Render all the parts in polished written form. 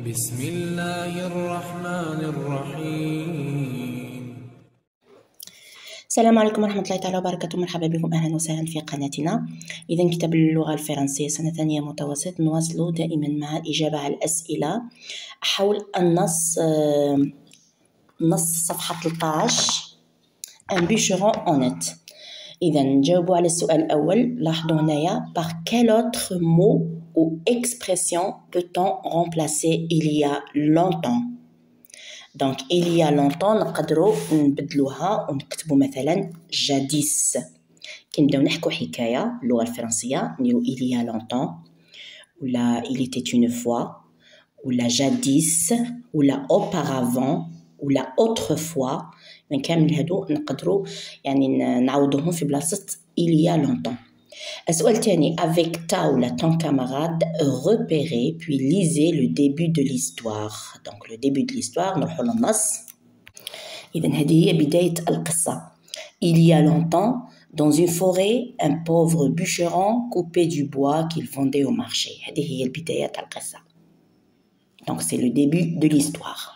بسم الله الرحمن الرحيم. السلام عليكم ورحمة الله تعالى وبركاته. مرحبا بكم، أهلا وسهلا في قناتنا. إذا كتاب اللغة الفرنسية سنة ثانية متوسط، نواصل دائما مع الإجابة على الأسئلة حول نص صفحة 13 un bûcheron honnête. إذا نجاوبوا على السؤال الأول. لاحظوا هنايا par quel autre mot ou expression peut-on remplacer il y a longtemps. donc il y a longtemps نقدروا نبدلوها ونكتبوا مثلا جاديس. كي نبداو نحكوا حكاية اللغة الفرنسية نديروا il y a longtemps ولا il était une fois ولا جاديس ولا auparavant ولا autrefois. من كامل هادو نقدروا يعني نعوضوهم في بلاصة il y a longtemps. السؤال الثاني avec ta ou la ton camarade repérez puis lisez le début de l'histoire. donc le début de l'histoire نروحوا للنص. إذن هذه هي بداية القصة. il y a longtemps dans une forêt un pauvre bûcheron coupait du bois qu'il vendait au marché. هذه هي البداية تاع القصة. donc c'est le début de l'histoire.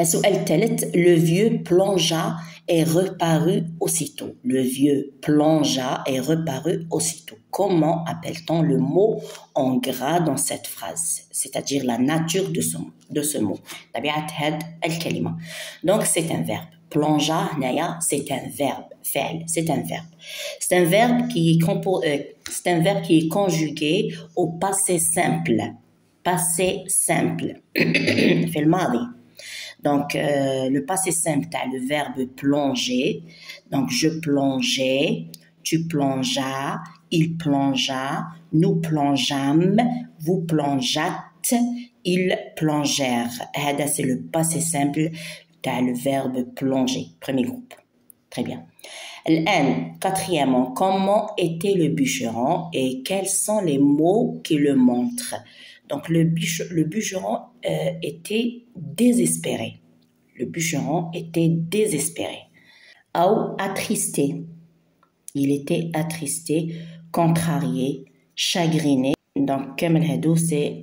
السؤال الثالث le vieux plongea est reparu aussitôt. Le vieux plongea est reparu aussitôt. Comment appelle-t-on le mot en gras dans cette phrase, c'est-à-dire la nature de ce mot. طبيعة هاد الكلمة. donc c'est un verbe. plongea هنايا c'est un verbe. فعل c'est un verbe. c'est un verbe qui est conjugué au passé simple. passé simple في الماضي. donc le passé simple t'as le verbe plonger. donc je plongeais, tu plongeas, il plongea, nous plongeâmes, vous plongeâtes, ils plongèrent. هذا c'est le passé simple t'as le verbe plonger, premier groupe. très bien. الآن quatrièmement, comment était le bûcheron et quels sont les mots qui le montrent. donc le bûcheron était désespéré. Le bûcheron était désespéré. Ou attristé. Il était attristé, contrarié, chagriné. donc كامل هادو c'est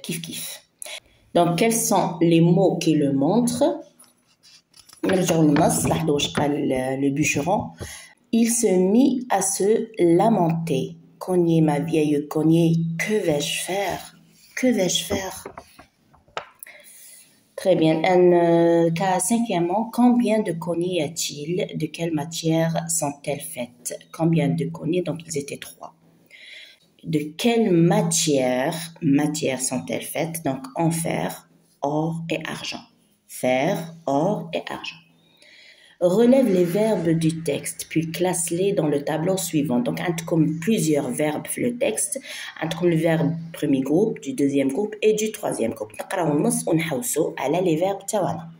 كيف كيف. donc quels sont les mots qui le montrent. نرجعوا للنص. لاحظوا واش قال le bûcheron. il se mit à se lamenter. Cogner ma vieille cognée, que vais-je faire? Que vais-je faire? Très bien. Cinquièmement, combien de cognées y a-t-il? De quelle matière sont-elles faites? Combien de cognées? Donc, ils étaient 3. De quelle matière sont-elles faites? Donc, en fer, or et argent. Fer, or et argent. Relève les verbes du texte, puis classe-les dans le tableau suivant. donc عندكم plusieurs verbes في le texte. عندكم le verbe premier groupe, du deuxième groupe et du troisième groupe. نقراو النص ونحوسوا على les verbes تاعنا.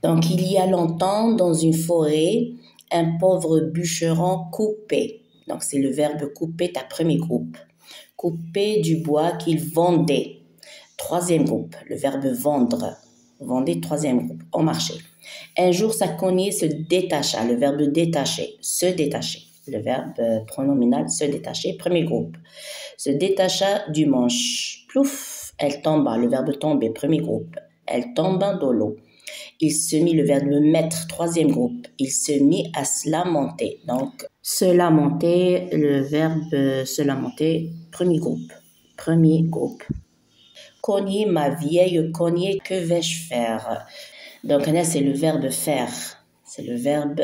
donc il y a longtemps dans une forêt un pauvre bûcheron coupait. donc c'est le verbe couper ta premier groupe. Couper du bois qu'il vendait, troisième groupe. le verbe vendre, vendait, troisième groupe, au marché. Un jour, sa cognée se détacha. Le verbe détacher, se détacher. Le verbe pronominal se détacher, premier groupe. Se détacha du manche. Plouf, elle tomba. Le verbe tomber, premier groupe. Elle tomba dans l'eau. Il se mit, le verbe mettre, troisième groupe. Il se mit à se lamenter. donc se lamenter, le verbe se lamenter, premier groupe. Premier groupe. Cogner ma vieille cognée, que vais-je faire? donc là c'est le verbe faire. c'est le verbe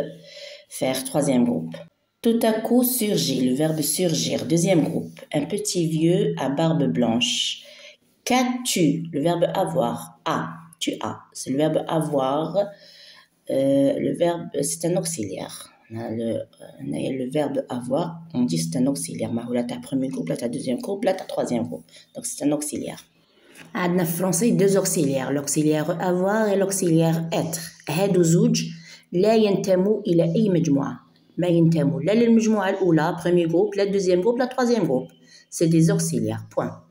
faire, troisième groupe. Tout à coup surgit, le verbe surgir, deuxième groupe. Un petit vieux à barbe blanche. Qu'as-tu? le verbe avoir. Tu as. c'est le verbe avoir. Le verbe c'est un auxiliaire. le verbe avoir, on dit c'est un auxiliaire. Là t'as premier groupe, là t'as deuxième groupe, là t'as troisième groupe. donc c'est un auxiliaire. عندنا في فرنسي deux auxiliaires, l'auxiliaire avoir et l'auxiliaire être. هادو زوج لا ينتموا إلى أي مجموعة. ما ينتموا لا للمجموعة الأولى premier groupe, la deuxième groupe, la troisième groupe. c'est des auxiliaires, point.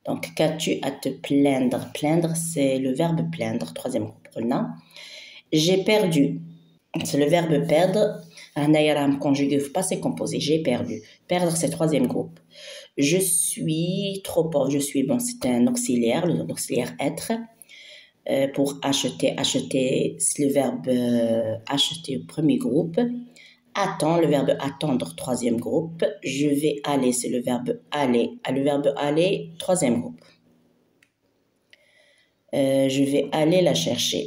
donc qu'as-tu à te plaindre? Plaindre c'est le verbe plaindre, troisième groupe. قلنا j'ai perdu, c'est le verbe perdre, هنايا راهم conjugué في passé composé. J'ai perdu. Perdre, c'est troisième groupe. Je suis trop pauvre. Je suis, bon, c'est un auxiliaire, l'auxiliaire être. Pour acheter, acheter, c'est le verbe acheter au premier groupe. Attends, le verbe attendre, troisième groupe. Je vais aller, c'est le verbe aller. Le verbe aller, troisième groupe. Je vais aller la chercher.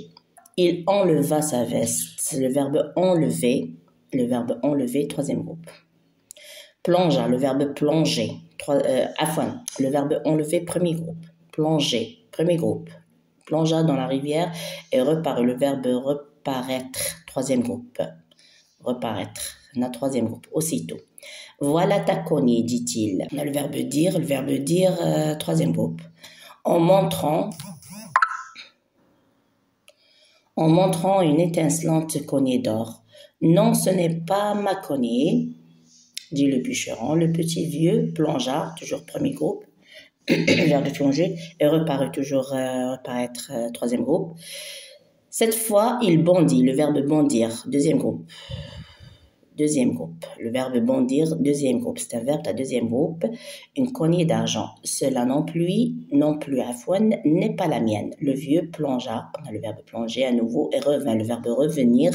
Il enleva sa veste. C'est le verbe enlever. Le verbe enlever, troisième groupe. Plongea, le verbe plonger. Le verbe enlever, premier groupe. Plonger, premier groupe. Plongea dans la rivière et reparut. Le verbe reparaître, troisième groupe. Reparaître, notre troisième groupe, aussitôt. Voilà ta cognée, dit-il. On a le verbe dire, troisième groupe. En montrant une étincelante cognée d'or. Non, ce n'est pas ma cognée, dit le bûcheron. Le petit vieux plongea, toujours premier groupe, le verbe plonger, et reparut, toujours reparaître, troisième groupe. Cette fois, il bondit, le verbe bondir, deuxième groupe. Deuxième groupe. Le verbe bondir, deuxième groupe. C'est un verbe à deuxième groupe. Une cognée d'argent. Cela non plus, afouane, n'est pas la mienne. Le vieux plongea. On a le verbe plonger à nouveau et revint. Le verbe revenir.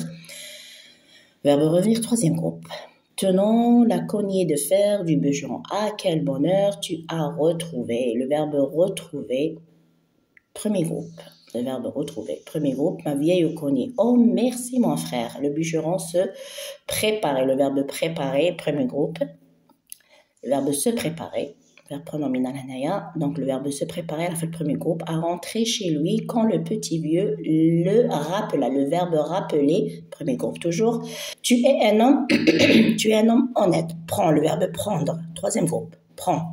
Verbe revenir, troisième groupe. Tenons la cognée de fer du bûcheron. Ah, quel bonheur tu as retrouvé. Le verbe retrouver, premier groupe. Le verbe retrouver, premier groupe, ma vieille cognée. Oh, merci mon frère. Le bûcheron se préparait. Le verbe préparer, premier groupe. Le verbe se préparer, verbe pronominal hanaya. Donc le verbe se préparer, elle a fait le premier groupe, à rentrer chez lui quand le petit vieux le rappela. Le verbe rappeler, premier groupe toujours. Tu es un homme, tu es un homme honnête. Prends, le verbe prendre, troisième groupe. Prends.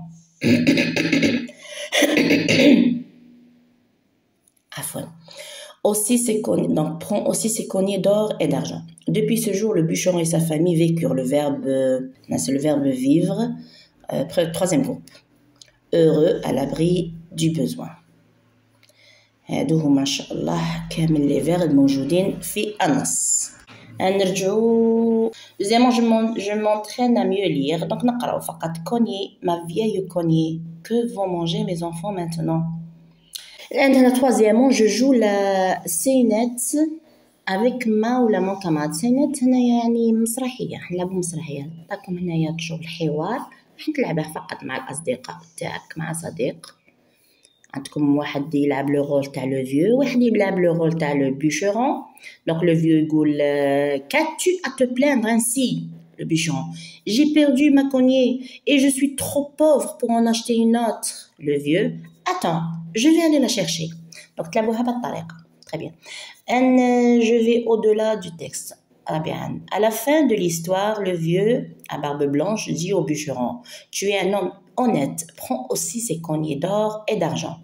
Donc, prends aussi ses cognées d'or et d'argent. Depuis ce jour, le bûcheron et sa famille vécurent. Le verbe, c'est le verbe vivre, troisième groupe. Heureux à l'abri du besoin. هادو هما إن شاء الله كامل les verbes موجودين في النص. نرجعو deuxièmement je m'entraîne à mieux lire. Donc نقراو فقط cogner, ma vieille cognée. Que vont manger mes enfants maintenant? Troisièmement, je joue la scénette avec ma ou mon camarade. scénette هنايا يعني مسرحية، نلعبو مسرحية. نعطيكم هنايا تشوف الحوار، راح نلعبه فقط مع الأصدقاء تاعك، مع صديق. عندكم واحد يلعب لو رول تاع لو فيو، واحد يلعب لو رول تاع لو بûcheron. Donc le vieux يقول qu'as-tu à te plaindre ainsi? Le bûcheron: j'ai perdu ma cognée et je suis trop pauvre pour en acheter une autre. Le vieux: attends, je vais aller la chercher. Donc تلعبوها بالطريقة. Très bien. Je vais au-delà du texte. À la fin de l'histoire, le vieux à barbe blanche dit au bûcheron: tu es un homme honnête, prends aussi ces cognées d'or et d'argent.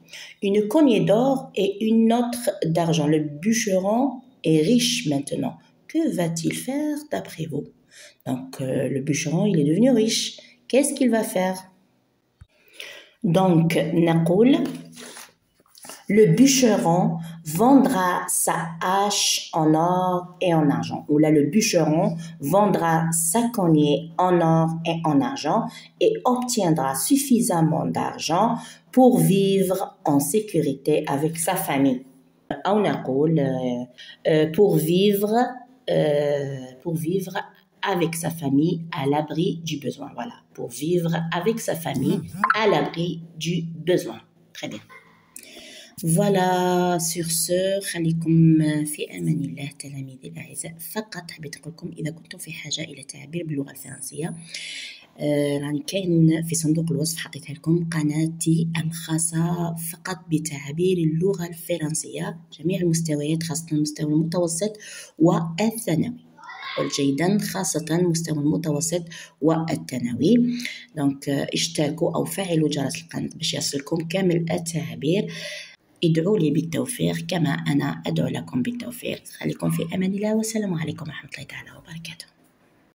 Une cognée d'or et une autre d'argent. Le bûcheron est riche maintenant. Que va-t-il faire d'après vous? Donc le bûcheron, il est devenu riche. Qu'est-ce qu'il va faire? Donc نقول le bûcheron vendra sa hache en or et en argent. Ou là, le bûcheron vendra sa cognée en or et en argent et obtiendra suffisamment d'argent pour vivre en sécurité avec sa famille. أو نقول pour vivre avec sa famille à l'abri du besoin. Voilà, pour vivre avec sa famille à l'abri du besoin. Très bien. Voilà, sur ce خليكم في أمان الله تلاميذي الأعزاء. فقط حبيت نقول لكم إذا كنتم في حاجة إلى تعبير باللغة الفرنسية، راني كاين في صندوق الوصف حطيتها لكم قناتي الخاصة فقط بتعبير اللغة الفرنسية جميع المستويات، خاصة المستوى المتوسط والثانوي. قلت جيدا، خاصة مستوى المتوسط والثانوي. دونك اشتركوا أو فعلوا جرس القناة باش يصلكم كامل التعابير. ادعوا لي بالتوفيق كما أنا أدعو لكم بالتوفيق. خليكم في أمان الله، والسلام عليكم ورحمة الله تعالى وبركاته.